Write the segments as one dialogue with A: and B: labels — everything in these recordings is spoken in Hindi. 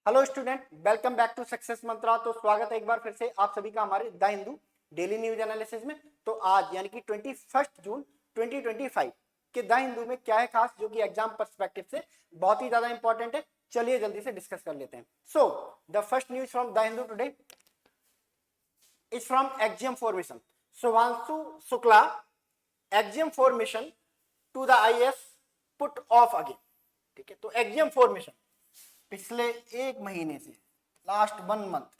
A: Hello student, welcome back to Success Mantra. तो स्वागत है एक बार फिर से आप सभी का हमारे the Hindu daily news analysis में। तो आज यानी कि 21 जून 2025 के द हिंदू में क्या है खास, जो कि एग्जाम पर्सपेक्टिव से बहुत ही ज्यादा इंपॉर्टेंट है। चलिए जल्दी से डिस्कस कर लेते हैं। So the first news from the Hindu today is from axiom formation. Shubhanshu Shukla axiom formation to the IAS put off again. ठीक है, तो एक्जियम फॉर्मेशन पिछले एक महीने से लास्ट 1 मंथ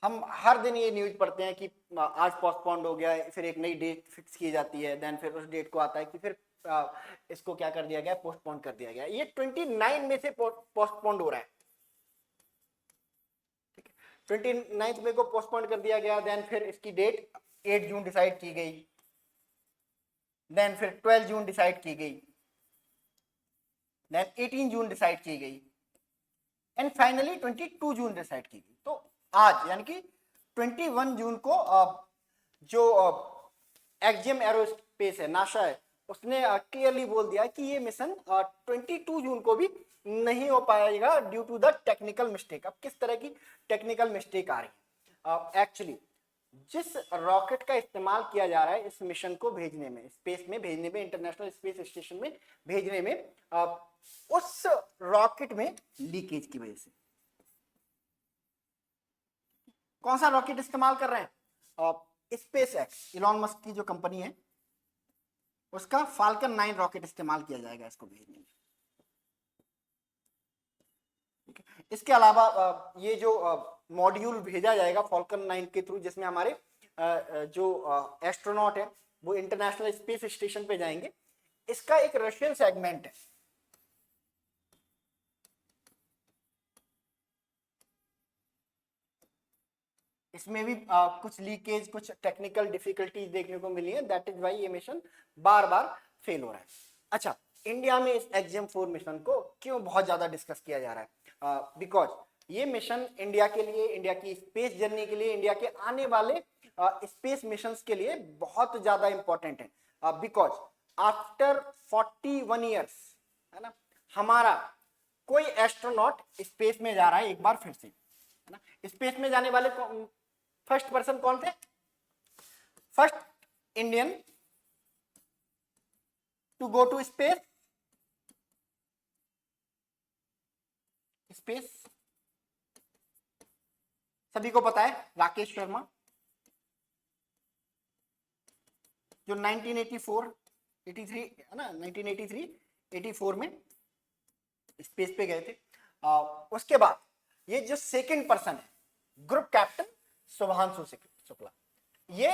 A: हम हर दिन ये न्यूज पढ़ते हैं कि आज पोस्टपोन्ड हो गया है, फिर एक नई डेट फिक्स की जाती है, देन फिर उस डेट को आता है कि फिर इसको क्या कर दिया गया, पोस्टपोन कर दिया गया। ये 29 में से पोस्टपोन्ड हो रहा है। ठीक है, 29 में को पोस्टपोन कर दिया गया। देन फिर इसकी डेट 8 जून डिसाइड की गई, देन फिर 12 जून डिसाइड की गई, देन 18 जून डिसाइड की गई एंड फाइनली 22 जून डिसाइड की गई। तो आज यानी कि 21 जून को जो एक्जियम एरोस्पेस है, नासा है, उसने क्लियरली बोल दिया कि ये मिशन 22 जून को भी नहीं हो पाएगा due to the technical mistake. अब किस तरह की टेक्निकल मिस्टेक आ रही है? एक्चुअली जिस रॉकेट का इस्तेमाल किया जा रहा है इस मिशन को भेजने में, स्पेस में भेजने में, इंटरनेशनल स्पेस स्टेशन में भेजने में, उस रॉकेट में लीकेज की वजह से। कौन सा रॉकेट इस्तेमाल कर रहे हैं? स्पेस एक्स, इलॉन मस्क की जो कंपनी है, उसका फाल्कन 9 रॉकेट इस्तेमाल किया जाएगा इसको भेजने में। इसके अलावा ये जो मॉड्यूल भेजा जाएगा फाल्कन 9 के थ्रू, जिसमें हमारे जो एस्ट्रोनॉट है वो इंटरनेशनल स्पेस स्टेशन पे जाएंगे, इसका एक रशियन सेगमेंट है। इसमें भी कुछ लीकेज, कुछ टेक्निकल डिफिकल्टीज देखने को मिली है। दैट इज वाई ये मिशन बार बार फेल हो रहा है। अच्छा, इंडिया में इस एक्जियम 4 मिशन को क्यों बहुत ज्यादा डिस्कस किया जा रहा है? बिकॉज ये मिशन इंडिया के लिए, इंडिया की स्पेस जर्नी के लिए, इंडिया के आने वाले स्पेस मिशंस के लिए बहुत ज्यादा इंपॉर्टेंट है। बिकॉज आफ्टर 41 ईयर्स, है ना, हमारा कोई एस्ट्रोनॉट स्पेस में जा रहा है एक बार फिर से, है ना। स्पेस में जाने वाले फर्स्ट पर्सन कौन थे? First Indian to go to space, सभी को पता है, राकेश शर्मा, जो 1984 83 है ना, 1983 84 में स्पेस पे गए थे। उसके बाद ये जो सेकंड पर्सन है, ग्रुप कैप्टन शुभांशु शुक्ला, ये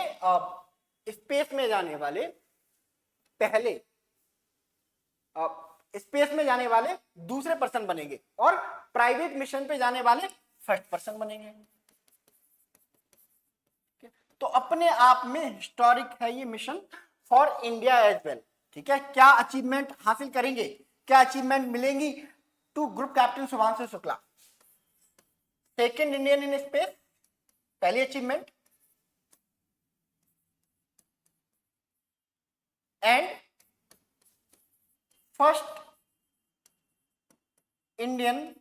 A: स्पेस में जाने वाले पहले स्पेस में जाने वाले दूसरे पर्सन बनेंगे और प्राइवेट मिशन पे जाने वाले फर्स्ट पर्सन बनेंगे। तो अपने आप में हिस्टोरिक है ये mission for India as well. ठीक है, क्या अचीवमेंट हासिल करेंगे, क्या अचीवमेंट मिलेंगी to group captain Shubhanshu Shukla? Second Indian in space, पहली achievement, and first Indian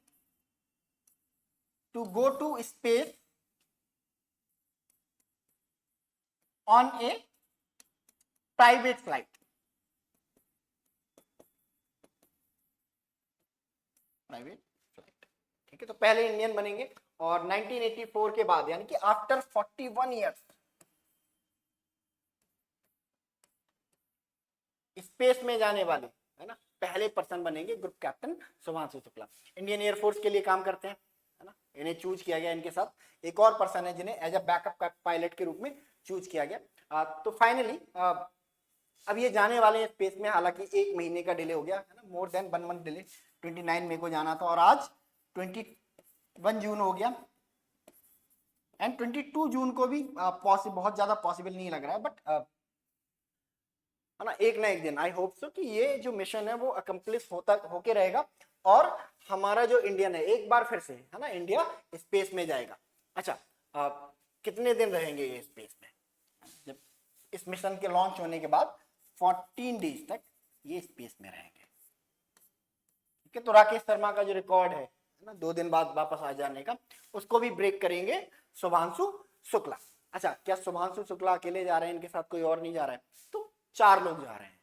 A: to go to space on a private flight. ठीक है, तो पहले इंडियन बनेंगे और 1984 के बाद यानी कि आफ्टर 41 ईयर्स स्पेस में जाने वाले, है ना, पहले पर्सन बनेंगे group captain Shubhanshu Shukla. Indian air force के लिए काम करते हैं, है ना, इन्हें चूज किया गया। इनके साथ एक और पर्सन है जिन्हें एज अ बैकअप पायलट के रूप में चूज किया गया। तो फाइनली अब ये जाने वाले हैं स्पेस में। हालांकि 1 महीने का डिले हो गया, है ना, मोर देन 1 मंथ डिले। 29 मई को जाना था और आज 21 जून हो गया एंड 22 जून को भी बहुत ज्यादा पॉसिबल नहीं लग रहा है, बट है ना, एक ना एक दिन आई होप सो कि ये जो मिशन है वो अकम्प्लिश होके रहेगा और हमारा जो इंडियन है एक बार फिर से, है ना, इंडिया स्पेस में जाएगा। अच्छा, कितने दिन रहेंगे ये स्पेस में? जब इस मिशन के लॉन्च होने के बाद 14 डेज तक ये स्पेस में रहेंगे। ठीक है, तो राकेश शर्मा का जो रिकॉर्ड है है ना, 2 दिन बाद वापस आ जाने का, उसको भी ब्रेक करेंगे शुभांशु शुक्ला। अच्छा, क्या शुभांशु शुक्ला अकेले जा रहे हैं, इनके साथ कोई और नहीं जा रहा है? तो 4 लोग जा रहे हैं,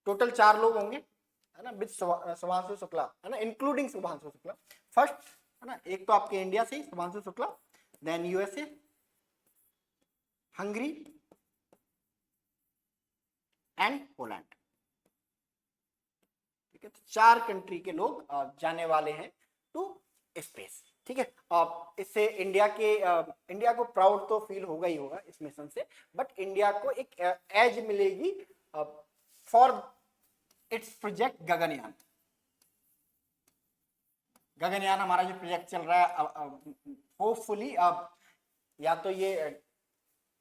A: टोटल 4 लोग होंगे, है ना, विद शुभांशु शुक्ला, है ना, इंक्लूडिंग शुभांशु शुक्ला। फर्स्ट, है ना, एक तो आपके इंडिया से ही Shubhanshu Shukla, then USA, Hungary and Poland. ठीक है, तो 4 कंट्री के लोग जाने वाले हैं टू स्पेस। ठीक है, इससे इंडिया को प्राउड तो फील होगा ही होगा इस मिशन से, बट इंडिया को एक एज मिलेगी for its project Gaganyaan. Gaganyaan हमारा जो प्रोजेक्ट चल रहा है, होपफुली या तो ये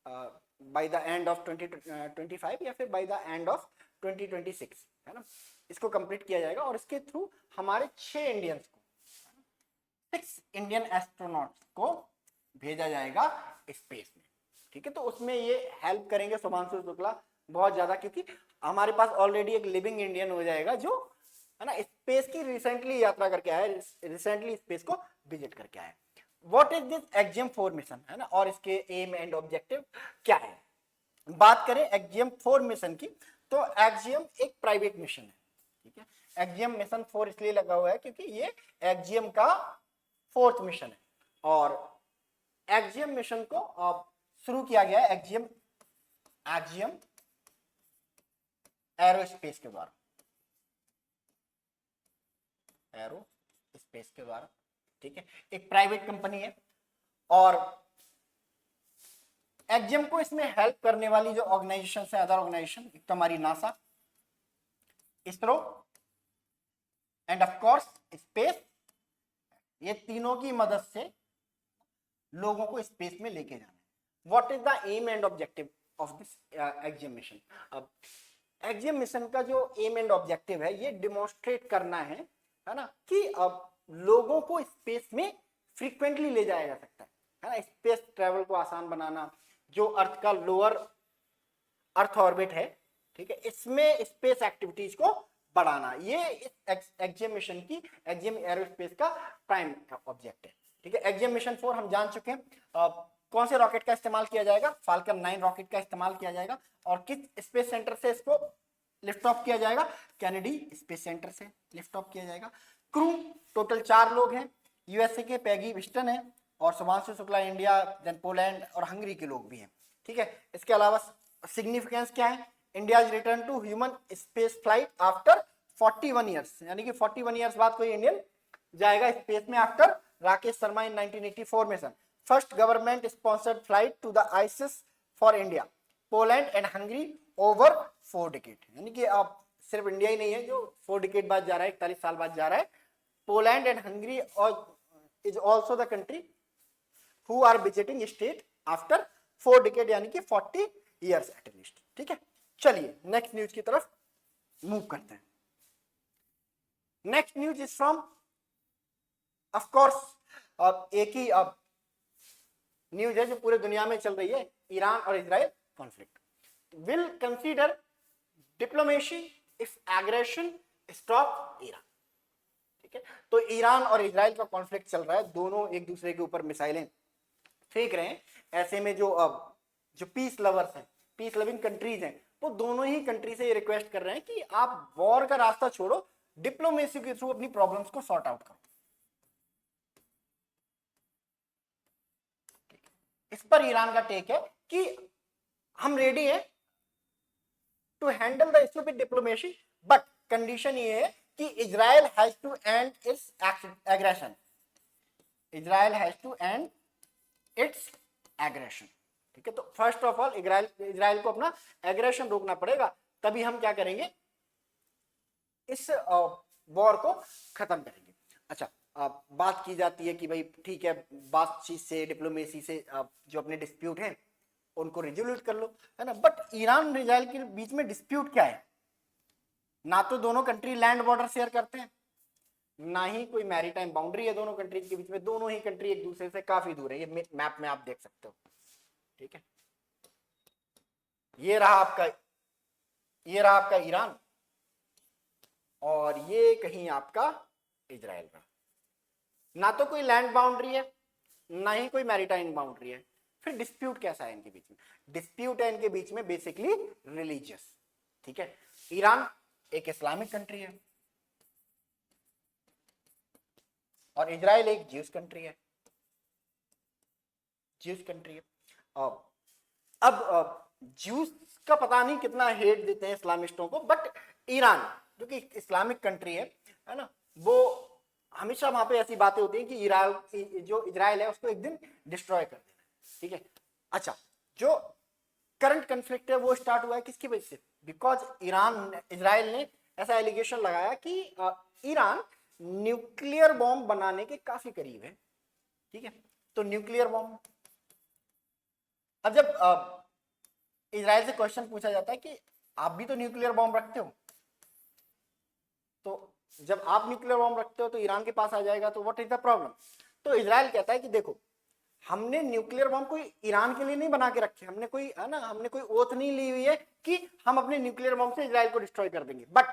A: बाय द एंड ऑफ 2025 या फिर बाय द एंड ऑफ 2026, है ना, इसको कंप्लीट किया जाएगा और इसके थ्रू हमारे 6 इंडियंस को, 6 इंडियन एस्ट्रोनॉट्स को भेजा जाएगा स्पेस में। ठीक है, तो उसमें ये हेल्प करेंगे शुभांशु शुक्ला बहुत ज्यादा, क्योंकि हमारे पास ऑलरेडी एक लिविंग इंडियन हो जाएगा जो, है ना, स्पेस की रिसेंटली यात्रा करके आया, रिसेंटली स्पेस को विजिट करके आया। What is this axiom 4 mission, है ना, और इसके एम एंड ऑब्जेक्टिव क्या है? बात करें एक्जियम 4 मिशन की, तो एक्जियम एक प्राइवेट मिशन है। ठीक है, एक्जियम मिशन 4 इसलिए लगा हुआ है क्योंकि ये एक्जियम का 4th मिशन है, और एक्जियम मिशन को शुरू किया गया है एक्जियम एरोस्पेस के द्वारा, एरोस्पेस के द्वारा। ठीक है, एक प्राइवेट कंपनी है, और एक्जियम को इसमें हेल्प करने वाली जो ऑर्गेनाइजेशन है, अदर ऑर्गेनाइजेशन, एक तो हमारी NASA, ISRO end of course space, ये तीनों की मदद से लोगों को स्पेस में लेके जाना है। What is the aim and objective of this axiom mission? अब एक्जियम मिशन का जो एम एंड ऑब्जेक्टिव है, ये डिमोन्स्ट्रेट करना है ना, कि अब लोगों को स्पेस में फ्रीक्वेंटली ले जाया जा सकता है ना, स्पेस ट्रेवल को आसान बनाना, जो अर्थ का लोअर अर्थ ऑर्बिट है, ठीक है, इसमें स्पेस एक्टिविटीज को बढ़ाना, ये इस एक्जियम मिशन की, एक्जियम एरोस्पेस का प्राइम ऑब्जेक्ट है। ठीक है, एक्जियम मिशन 4 हम जान चुके हैं, कौन से रॉकेट का इस्तेमाल किया जाएगा? फाल्कन 9 रॉकेट का इस्तेमाल किया जाएगा, और किस स्पेस सेंटर से इसको लिफ्ट ऑफ किया जाएगा? कैनेडी स्पेस सेंटर से लिफ्ट ऑफ किया जाएगा। क्रू टोटल 4 लोग हैं, यूएसए के पैगी विस्टन है, और Shubhanshu Shukla India, then Poland और हंगरी के लोग भी हैं। ठीक है, इसके अलावा सिग्निफिकेंस क्या है? India return to human space flight after 41 years, यानी कि 41 ईयर्स बाद कोई इंडियन जाएगा स्पेस में after Rakesh Sharma in 1984 mission. First government sponsored flight to the ISS for India, Poland and Hungary over 4 decade, यानी कि अब सिर्फ इंडिया ही नहीं है जो 4 डिकेड बाद जा रहा है, 41 साल बाद जा रहा है। Poland and Hungary is also the country who are visiting state after 4 decade, यानी कि 40 ईयर्स एट लीस्ट। ठीक है, चलिए नेक्स्ट न्यूज की तरफ मूव करते हैं। Next news is from, of course एक ही न्यूज है जो पूरे दुनिया में चल रही है, ईरान और Israel conflict. Will consider diplomacy if aggression stop Iran. ठीक है, तो ईरान और इजराइल का कॉन्फ्लिक्ट चल रहा है, दोनों एक दूसरे के ऊपर मिसाइलें फेंक रहे हैं। ऐसे में जो पीस लवर्स हैं, पीस लविंग कंट्रीज हैं, वो दोनों ही कंट्री से ये रिक्वेस्ट कर रहे हैं कि आप वॉर का रास्ता छोड़ो, डिप्लोमेसी के थ्रू अपनी प्रॉब्लम्स को सॉर्ट आउट करो। इस पर ईरान का टेक है कि हम रेडी हैं to handle the issue with diplomacy, but condition ये है कि Israel has to end its aggression, Israel has to end its aggression. ठीक है, तो फर्स्ट ऑफ ऑल इजराइल को अपना एग्रेशन रोकना पड़ेगा, तभी हम क्या करेंगे, इस वॉर को खत्म करेंगे। अच्छा, बात की जाती है कि भाई ठीक है, बातचीत से, डिप्लोमेसी से जो अपने डिस्प्यूट हैं उनको रिजोल्यूट कर लो, है ना, बट ईरान और इजराइल के बीच में डिस्प्यूट क्या है? ना तो दोनों कंट्री लैंड बॉर्डर शेयर करते हैं, ना ही कोई मैरीटाइम बाउंड्री है दोनों कंट्रीज के बीच में, दोनों ही कंट्री एक दूसरे से काफी दूर है, ये मैप में आप देख सकते हो। ठीक है, ये रहा आपका ईरान, और ये कहीं आपका इजराइल का। ना तो कोई लैंड बाउंड्री है, ना ही कोई मैरीटाइम बाउंड्री है, फिर डिस्प्यूट कैसा है इनके बीच में? डिस्प्यूट है इनके बीच में बेसिकली रिलीजियस। ठीक है, ईरान एक इस्लामिक कंट्री है और इजराइल एक ज्यूस कंट्री है, ज्यूस कंट्री है। अब ज्यूस का पता नहीं कितना हेट देते हैं इस्लामिस्टों को, बट ईरान जो कि इस्लामिक कंट्री है ना, वो हमेशा वहां पे ऐसी बातें होती हैं कि जो इजराइल है उसको एक दिन डिस्ट्रॉय कर देना है। ठीक है, अच्छा, जो करंट कन्फ्लिक्ट है वो स्टार्ट हुआ है किसकी वजह से? बिकॉज इजराइल ने ऐसा एलिगेशन लगाया कि ईरान न्यूक्लियर बॉम्ब बनाने के काफी करीब है। ठीक है, तो न्यूक्लियर बॉम्ब, अब जब इजराइल से क्वेश्चन पूछा जाता है कि आप भी तो न्यूक्लियर बॉम्ब रखते हो, तो जब आप न्यूक्लियर बॉम्ब रखते हो तो ईरान के पास आ जाएगा, तो व्हाट इज द प्रॉब्लम? तो इजराइल कहता है कि देखो, हमने न्यूक्लियर बॉम्ब कोई ईरान के लिए नहीं बना के रखे, हमने कोई ओथ नहीं ली हुई है कि हम अपने न्यूक्लियर बॉम्ब से इजराइल को डिस्ट्रॉय कर देंगे, but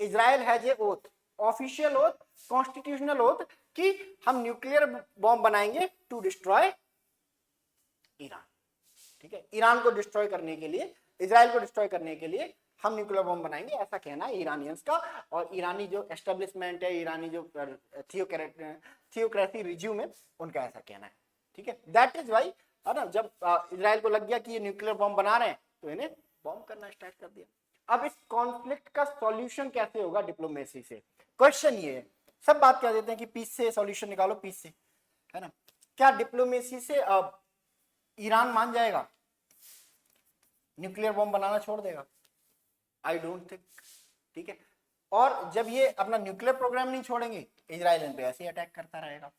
A: Israel has a oath, official oath, constitutional oath, कि हम न्यूक्लियर बॉम्ब बनाएंगे टू डिस्ट्रॉय ईरान। ठीक है, ईरान को डिस्ट्रॉय करने के लिए, इजराइल को डिस्ट्रॉय करने के लिए हम न्यूक्लियर बॉम्ब बनाएंगे, ऐसा कहना है ईरानियंस का। और ईरानी जो एस्टेब्लिशमेंट है, ईरानी जो थियोक्रेसी रिज्यूम है, उनका ऐसा कहना है। ठीक है, दैट इज वाई, है ना, जब इजराइल को लग गया कि ये न्यूक्लियर बॉम्ब बना रहे हैं तो इन्हें बॉम्ब करना स्टार्ट कर दिया। अब इस कॉन्फ्लिक्ट का सॉल्यूशन कैसे होगा? डिप्लोमेसी से। क्वेश्चन ये है, सब बात कर देते हैं कि पीस से सॉल्यूशन निकालो, पीस से, है ना, क्या डिप्लोमेसी से ईरान मान जाएगा, न्यूक्लियर बॉम्ब बनाना छोड़ देगा? I don't think. ठीक है, और जब ये अपना न्यूक्लियर प्रोग्राम नहीं छोड़ेंगे, इजराइल इन पे ऐसे ही अटैक करता रहेगा।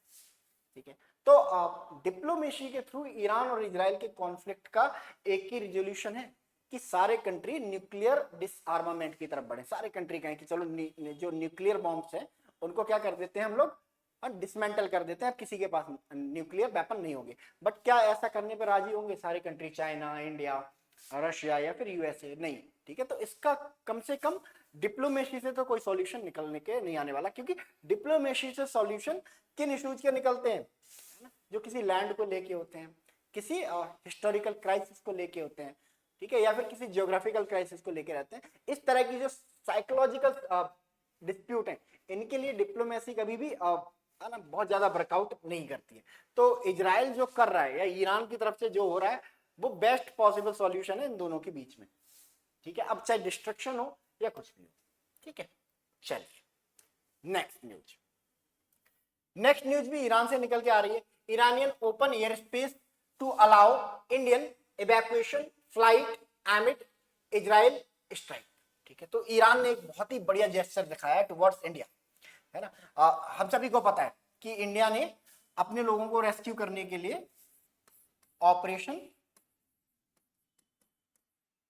A: ठीक है, तो डिप्लोमेसी के थ्रू ईरान और इजराइल के कॉन्फ्लिक्ट का एक ही रिजोल्यूशन है कि सारे कंट्री न्यूक्लियर डिसआर्मामेंट की तरफ बढ़े। सारे कंट्री कहें कि चलो जो न्यूक्लियर बॉम्ब्स हैं उनको क्या कर देते हैं हम लोग, डिसमेंटल कर देते हैं, अब किसी के पास न्यूक्लियर वेपन नहीं होंगे। बट क्या ऐसा करने पर राजी होंगे सारे कंट्री? चाइना, इंडिया, रशिया या फिर यूएसए? नहीं। ठीक है, तो इसका कम से कम डिप्लोमेसी से तो कोई सॉल्यूशन निकलने के नहीं आने वाला, क्योंकि डिप्लोमेसी से सॉल्यूशन किन इश्यूज के निकलते हैं? जो किसी लैंड को लेके होते हैं, किसी हिस्टोरिकल क्राइसिस को लेके होते हैं, ठीक है, या फिर किसी जियोग्राफिकल क्राइसिस को लेके रहते हैं। इस तरह की जो साइकोलॉजिकल डिस्प्यूट है, इनके लिए डिप्लोमेसी कभी भी है ना बहुत ज्यादा वर्कआउट नहीं करती है। तो इजराइल जो कर रहा है या ईरान की तरफ से जो हो रहा है, वो बेस्ट पॉसिबल सॉल्यूशन है इन दोनों के बीच में। ठीक है, अब चाहे डिस्ट्रक्शन हो या कुछ भी हो। ठीक है, चलिए नेक्स्ट न्यूज भी ईरान से निकल के आ रही है। Iranian open air space to allow Indian evacuation flight amid Israel strike. ठीक है, तो ईरान ने एक बहुत ही बढ़िया जेस्चर दिखाया है टुवर्ड्स इंडिया, है ना। हम सभी को पता है कि इंडिया ने अपने लोगों को रेस्क्यू करने के लिए ऑपरेशन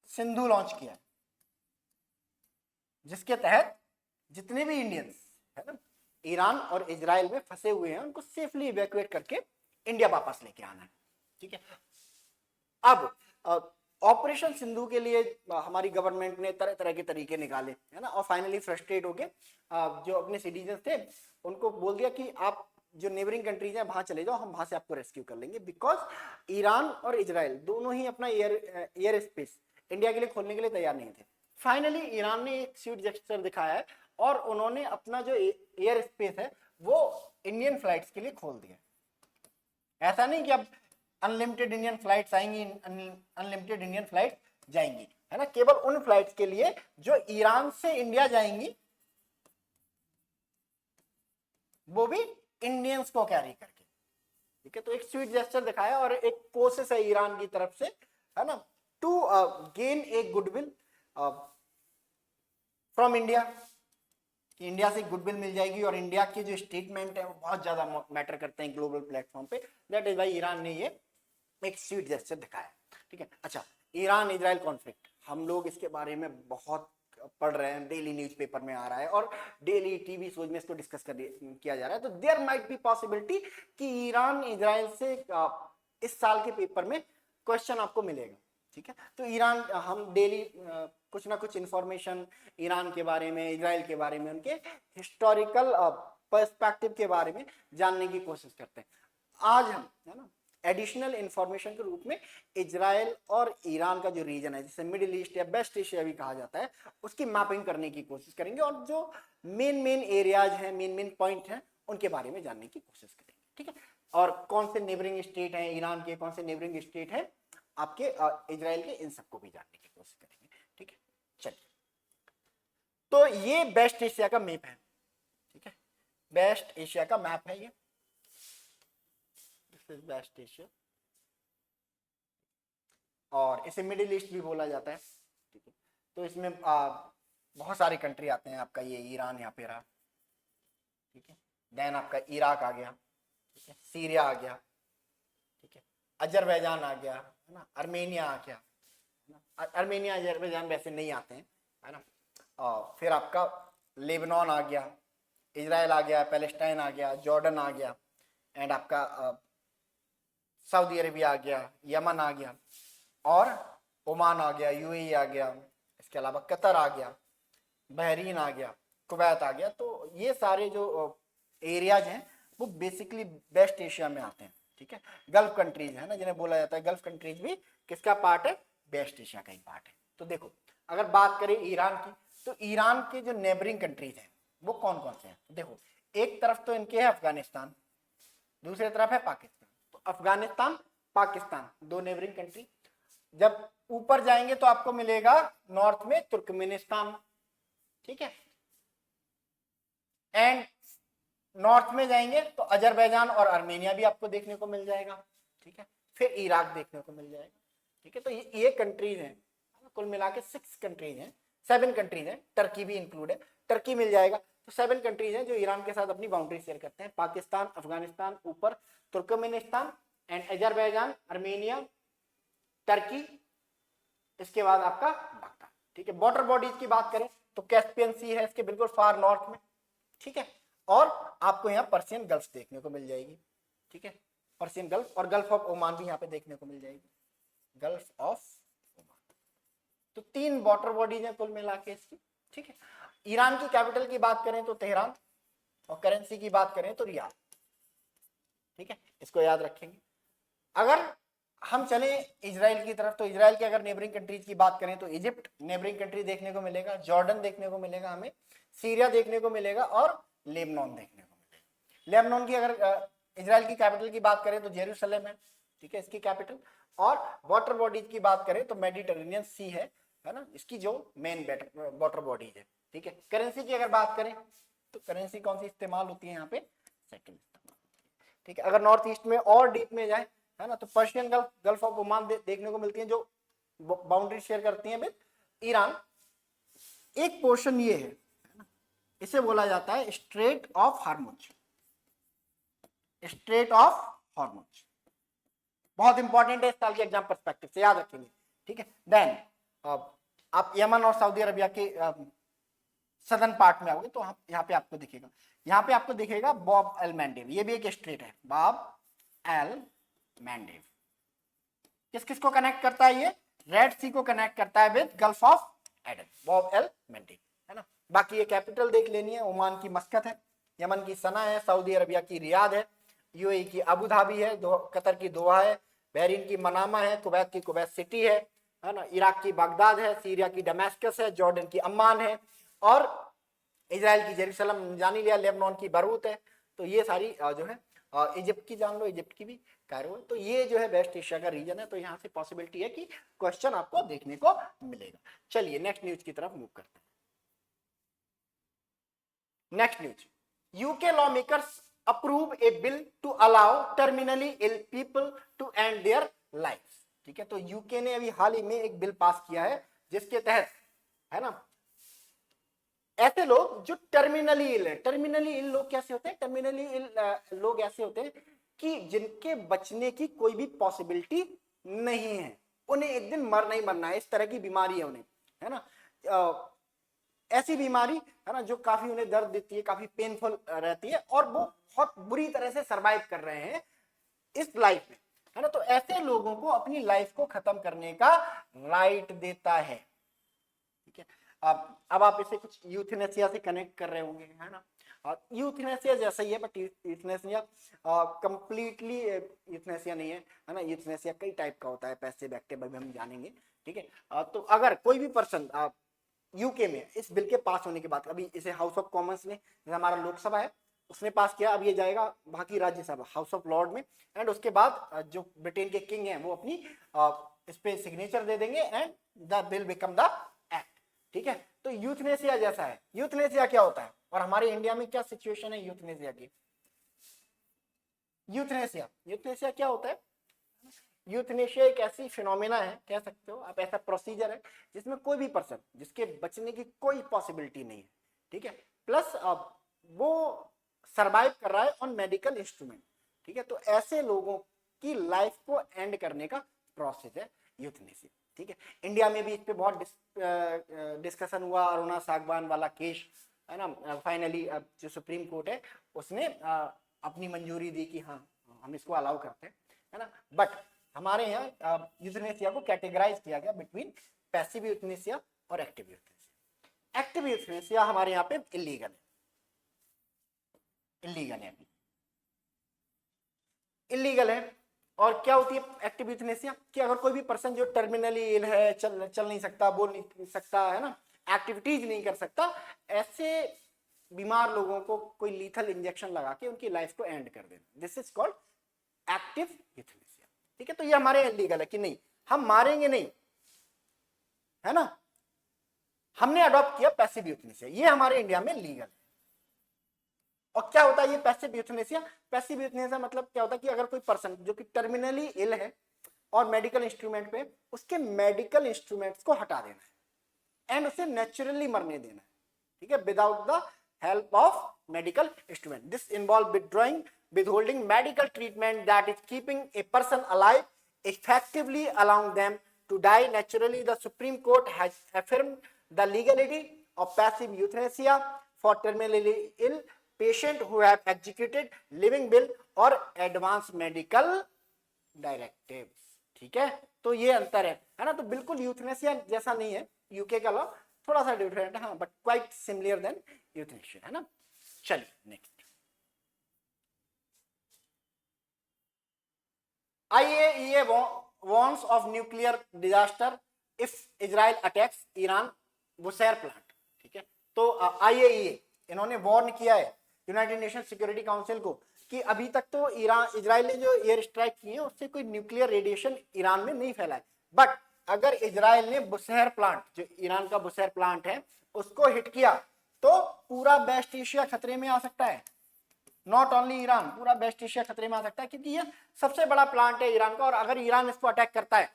A: सिंधु लॉन्च किया, जिसके तहत जितने भी इंडियंस है ना ईरान और इजराइल में फंसे हुए हैं, उनको सेफली इवैक्यूएट करके इंडिया वापस लेके आना है। ठीक है, अब ऑपरेशन सिंधु के लिए हमारी गवर्नमेंट ने तरह तरह के तरीके निकाले, है ना, और फाइनली फ्रस्ट्रेट होके जो अपने सिटीजन थे उनको बोल दिया कि आप जो नेबरिंग कंट्रीज हैं वहां चले जाओ, हम वहां से आपको रेस्क्यू कर लेंगे। बिकॉज ईरान और इजराइल दोनों ही अपना एयर स्पेस इंडिया के लिए खोलने के लिए तैयार नहीं थे। फाइनली ईरान ने एक स्वीट जेस्चर दिखाया है और उन्होंने अपना जो एयर स्पेस है वो इंडियन फ्लाइट्स के लिए खोल दिया। ऐसा नहीं कि अब अनलिमिटेड इंडियन फ्लाइट्स आएंगी, अनलिमिटेड इंडियन फ्लाइट्स जाएंगी, है ना, केवल उन फ्लाइट्स के लिए जो ईरान से इंडिया जाएंगी, वो भी इंडियंस को कैरी करके। ठीक है, तो एक स्वीट जेस्चर दिखाया और एक कोशिश है ईरान की तरफ से, है ना, to gain a goodwill from India, कि इंडिया से गुडविल मिल जाएगी और इंडिया के जो स्टेटमेंट है वो बहुत ज्यादा मैटर करते हैं ग्लोबल प्लेटफॉर्म पे। दैट इज वाई ईरान ने ये एक स्वीट जेस्चर दिखाया। ठीक है, अच्छा, ईरान इजराइल कॉन्फ्लिक्ट, हम लोग इसके बारे में बहुत पढ़ रहे हैं, डेली न्यूज़पेपर में आ रहा है और डेली टीवी शोज में इसको डिस्कस किया जा रहा है। तो देयर माइट बी पॉसिबिलिटी कि ईरान इजराइल से इस साल के पेपर में क्वेश्चन आपको मिलेगा। ठीक है, तो ईरान, हम डेली कुछ ना कुछ इंफॉर्मेशन ईरान के बारे में, इजराइल के बारे में, उनके हिस्टोरिकल पर्सपेक्टिव के बारे में जानने की कोशिश करते हैं। आज हम, है ना, एडिशनल इंफॉर्मेशन के रूप में इजराइल और ईरान का जो रीजन है, जिसे मिडिल ईस्ट या वेस्ट एशिया भी कहा जाता है, उसकी मैपिंग करने की कोशिश करेंगे और जो मेन एरियाज हैं, मेन पॉइंट हैं, उनके बारे में जानने की कोशिश करेंगे। ठीक है, और कौन से नेबरिंग स्टेट हैं ईरान के, कौन से नेबरिंग स्टेट हैं आपके इजराइल के, इन सबको भी जानने की कोशिश करेंगे। ठीक है, चलिए, तो ये वेस्ट एशिया का मैप है। ठीक है, वेस्ट एशिया का मैप है ये, दिस इज वेस्ट एशिया, और इसे मिडिल ईस्ट भी बोला जाता है। ठीक है, तो इसमें बहुत सारे कंट्री आते हैं। आपका ये ईरान यहाँ पे रहा, ठीक है, देन आपका इराक आ गया, ठीक है, सीरिया आ गया, ठीक है, अजरबैजान आ गया, है ना, अर्मेनिया आ गया, अर्मेनिया अजरबैजान वैसे नहीं आते हैं, है ना, और फिर आपका लेबनान आ गया, इजराइल आ गया, पैलेस्टाइन आ गया, जॉर्डन आ गया, एंड आपका सऊदी अरेबिया आ गया, यमन आ गया, और ओमान आ गया, यूएई आ गया, इसके अलावा कतर आ गया, बहरीन आ गया, कुवैत आ गया। तो ये सारे जो एरियाज हैं वो बेसिकली वेस्ट एशिया में आते हैं। ठीक है, गल्फ कंट्रीज है ना, जिन्हें बोला जाता है गल्फ कंट्रीज, भी किसका पार्ट है, वेस्ट एशिया का ही पार्ट है। तो देखो, अगर बात करें ईरान की, तो ईरान के जो नेबरिंग कंट्रीज हैं वो कौन कौन से हैं। देखो, एक तरफ तो इनके है अफगानिस्तान, दूसरी तरफ है पाकिस्तान। तो अफगानिस्तान, पाकिस्तान, दो नेबरिंग कंट्री। जब ऊपर जाएंगे तो आपको मिलेगा नॉर्थ में तुर्कमेनिस्तान, ठीक है, एंड नॉर्थ में जाएंगे तो अजरबैजान और आर्मेनिया भी आपको देखने को मिल जाएगा। ठीक है, फिर इराक देखने को मिल जाएगा। ठीक है, तो ये कंट्रीज हैं, कुल मिला के 6 कंट्रीज हैं, 7 कंट्रीज हैं, टर्की भी इंक्लूड है, टर्की मिल जाएगा। तो 7 कंट्रीज हैं जो ईरान के साथ अपनी बाउंड्री शेयर करते हैं, पाकिस्तान, अफगानिस्तान, ऊपर Turkmenistan and Azerbaijan, Armenia, Turkey, इसके बाद आपका बागदाद। ठीक है, वाटर बॉडीज की बात करें तो कैस्पियन सी है इसके बिल्कुल फार नॉर्थ में। ठीक है, और आपको यहाँ पर्शियन गल्फ देखने को मिल जाएगी। ठीक है, पर्शियन गल्फ और गल्फ ऑफ ओमान भी यहाँ पे देखने को मिल जाएगी, गल्फ ऑफ ओमान। तो 3 वाटर बॉडीज हैं कुल मिला के इसकी। ठीक है, ईरान की कैपिटल की बात करें तो तेहरान, और करेंसी की बात करें तो रियाल। ठीक है, इसको याद रखेंगे। अगर हम चले इजराइल की तरफ, तो इजराइल के अगर नेबरिंग कंट्रीज की बात करें तो इजिप्ट नेबरिंग कंट्री देखने को मिलेगा, जॉर्डन देखने को मिलेगा हमें, सीरिया देखने को मिलेगा, और लेबनान देखने को मिलेगा। लेबनान की अगर इजराइल की कैपिटल की बात करें तो जेरूसलम है, ठीक है, इसकी कैपिटल। और वाटर बॉडीज की बात करें तो मेडिटेरेनियन सी है ना, इसकी जो मेन वाटर बॉडीज है। ठीक है, करेंसी की अगर बात करें तो करेंसी कौन सी इस्तेमाल होती है यहाँ पे, सेकंड इस्तेमाल। ठीक है, अगर नॉर्थ ईस्ट में और डीप में जाए, है ना, तो Persian gulf, gulf of Oman देखने को मिलती है, जो बाउंड्री शेयर करती हैं विद ईरान। एक पोर्शन ये है ना, इसे बोला जाता है straight of Hormuz, straight of Hormuz, बहुत इंपॉर्टेंट है इस साल के एग्जाम पर्सपेक्टिव से, याद रखेंगे। ठीक है, देन आप यमन और सऊदी अरबिया के सदर्न पार्ट में आओगे तो यहाँ पे आपको दिखेगा, यहाँ पे आपको दिखेगा बॉब एल मैंडेव, ये भी एक स्ट्रेट है, बॉब एल मैंडेव। किस किस को कनेक्ट करता है ये, रेड सी को कनेक्ट करता है with Gulf of Aden, Bab el Mandeb, है ना। बाकी ये कैपिटल देख लेनी है, ओमान की मस्कत है, यमन की सना है, सऊदी अरबिया की रियाद है, यूएई की अबू धाबी है, कतर की दोहा है, बहरीन की मनामा है, कुवैत की कुवैत सिटी है ना, इराक की बगदाद है, सीरिया की दमेस्कस है, जॉर्डन की अम्मान है, और इजराइल की जेरूसलम जान ही लिया, लेबनान की बैरूत है। तो ये सारी जो है, इजिप्ट की जान लो, इजिप्ट की भी कायरो है। तो ये जो है वेस्ट एशिया का रीजन है, तो यहाँ से पॉसिबिलिटी है कि क्वेश्चन आपको देखने को मिलेगा। चलिए नेक्स्ट न्यूज की तरफ मूव करते हैं। Next news, UK law makers approve a bill to allow terminally ill people to end their life. ठीक है, तो यूके ने अभी हाल ही में एक बिल पास किया है जिसके तहत, है ना, ऐसे लोग जो टर्मिनली इल है, टर्मिनली इल लोग कैसे होते हैं, टर्मिनली इल लोग ऐसे होते हैं कि जिनके बचने की कोई भी पॉसिबिलिटी नहीं है, उन्हें एक दिन मरना ही मरना है, इस तरह की बीमारी है उन्हें, है ना, ऐसी बीमारी, है ना, जो काफी उन्हें दर्द देती है, काफी पेनफुल रहती है, और वो बहुत बुरी तरह से सरवाइव कर रहे हैं इस लाइफ में, है ना। तो ऐसे लोगों को अपनी लाइफ को खत्म करने का राइट देता है, ठीक है। अब आप इसे कुछ यूथनेसिया से कनेक्ट कर रहे होंगे, है ना। यूथनेसिया जैसा ही है, बट यूथनेसिया कंप्लीटली यूथनेसिया नहीं है ना। यूथनेसिया कई टाइप का होता है, पैसिव एक्टिव, अभी हम जानेंगे, ठीक है। तो अगर कोई भी पर्सन यूके में इस बिल के पास होने के बाद, अभी इसे हाउस ऑफ कॉमन्स ने, जैसे हमारा लोकसभा है उसने पास किया, अब ये जाएगा बाकी राज्यसभा हाउस ऑफ लॉर्ड में, एंड उसके बाद जो ब्रिटेन के किंग हैं वो अपनी इस पे सिग्नेचर दे देंगे and the bill become the act, ठीक है। तो यूथनेसिया जैसा है। यूथनेसिया क्या होता है और हमारे इंडिया में क्या सिचुएशन है यूथनेसिया की? यूथनेसिया क्या होता है? यूथनेशिया एक ऐसी फिनोमिना है, कह सकते हो आप, ऐसा प्रोसीजर है जिसमें कोई भी पर्सन जिसके बचने की कोई पॉसिबिलिटी नहीं है, ठीक है, प्लस वो सरवाइव कर रहा है ऑन मेडिकल इंस्ट्रूमेंट, ठीक है। तो ऐसे लोगों की लाइफ को एंड करने का प्रोसेस है यूथनेसिया, ठीक है। इंडिया में भी इस पे बहुत डिस्कशन हुआ, अरुणा सागवान वाला केस, है ना। फाइनली जो सुप्रीम कोर्ट है उसने अपनी मंजूरी दी कि हाँ हम इसको अलाउ करते हैं, है ना। बट हमारे यहाँ यूथनेसिया को कैटेगराइज किया गया बिटवीन पैसिव यूथनेसिया और एक्टिव यूथनेसिया। एक्टिव यूथनेसिया हमारे यहाँ पे इलीगल है। और क्या होती है एक्टिव यूथनेसिया? कि अगर कोई भी पर्सन जो टर्मिनली इल है, चल नहीं सकता, बोल नहीं सकता, है ना, एक्टिविटीज नहीं कर सकता, ऐसे बीमार लोगों को कोई लीथल इंजेक्शन लगा के उनकी लाइफ को एंड कर देना, this is called active euthanasia, ठीक है। तो ये हमारे लीगल है कि नहीं, हम मारेंगे नहीं, है ना। हमने अडॉप्ट किया पैसिव यूथनेसिया, ये हमारे इंडिया में लीगल है। और क्या होता है ये पैसिव यूथनेसिया? पैसिव यूथनेसिया मतलब क्या होता है कि अगर कोई पर्सन जो कि टर्मिनली इल है और मेडिकल इंस्ट्रूमेंट पे, उसके मेडिकल इंस्ट्रूमेंट्स को हटा देना है एंड उसे नेचुरली मरने देना है, ठीक है, without the help of medical instrument. This involve withdrawing, withholding medical treatment that is keeping a person alive, effectively allowing them to die naturally. The Supreme Court has affirmed the legality of passive euthanasia for terminally ill patients who have executed living will or advance medical directives, ठीक है। तो ये अंतर है ना। तो बिल्कुल यूथनेसिया जैसा नहीं है यूके का लॉ, थोड़ा सा डिफरेंट है, हाँ, but quite similar then euthanasia, है ना। चलिए नेक्स्ट। IAEA warns of nuclear disaster if Israel attacks Iran Bushehr plant, ठीक है। तो IAEA इन्होंने वार्न किया है यूनाइटेड नेशन सिक्योरिटी काउंसिल को कि अभी तक तो इजराइल ने जो एयर स्ट्राइक किए हैं उससे कोई न्यूक्लियर रेडिएशन ईरान में नहीं फैला है, बट अगर इजराइल ने बुशेहर प्लांट, जो ईरान का बुशेहर प्लांट है, उसको हिट किया तो पूरा वेस्ट एशिया खतरे में आ सकता है। नॉट ओनली ईरान, पूरा वेस्ट एशिया खतरे में आ सकता है, क्योंकि ये सबसे बड़ा प्लांट है ईरान का। और अगर ईरान इसको अटैक करता है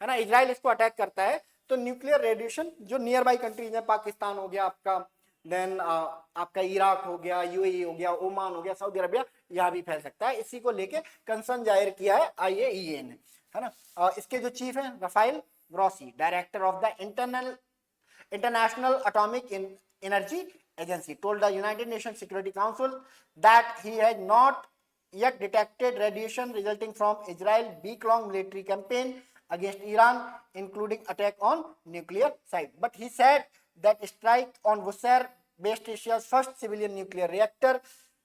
A: ना, इजराइल इसको अटैक करता है, तो न्यूक्लियर रेडिएशन जो नियर बाई कंट्रीज है, पाकिस्तान हो गया आपका, देन आपका इराक हो गया, यूएई हो गया, ओमान हो गया, सऊदी अरबिया, यहाँ भी फैल सकता है। इसी को लेके कंसर्न जाहिर किया है IAEA ने, है ना। इसके जो चीफ है Rafale glossy, director of the international atomic energy agency, told the United Nations Security Council that he had not yet detected radiation resulting from Israel's week-long military campaign against Iran, including attack on nuclear site. But he said that strike on Bushehr, West Asia's first civilian nuclear reactor,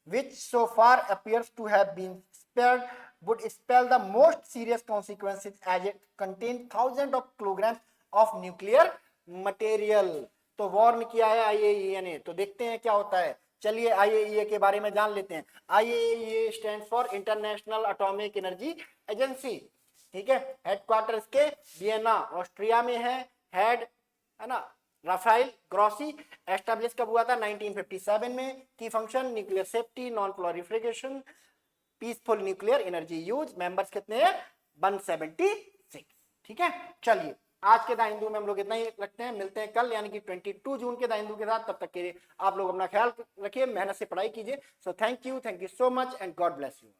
A: which so far appears to have been spared, would spell the most serious consequences as it contained thousands of kilograms of nuclear material. तो वार्न किया है IAEA ने। तो देखते हैं क्या होता है। चलिए IAEA के बारे में जान लेते हैं। IAEA stand for international atomic energy agency, ठीक है। हेडक्वार्टर इसके वियना ऑस्ट्रिया में है। हेड है ना राफेल ग्रॉसी। एस्टेब्लिश कब हुआ था? 1957 में। की function nuclear safety, non proliferation, peaceful nuclear energy use. Members कितने हैं? 176, ठीक है। चलिए आज के द हिंदू में हम लोग इतना ही रखते हैं। मिलते हैं कल यानी कि 22 जून के द हिंदू के साथ। तब तक के लिए आप लोग अपना ख्याल रखिए, मेहनत से पढ़ाई कीजिए। So thank you so much and God bless you.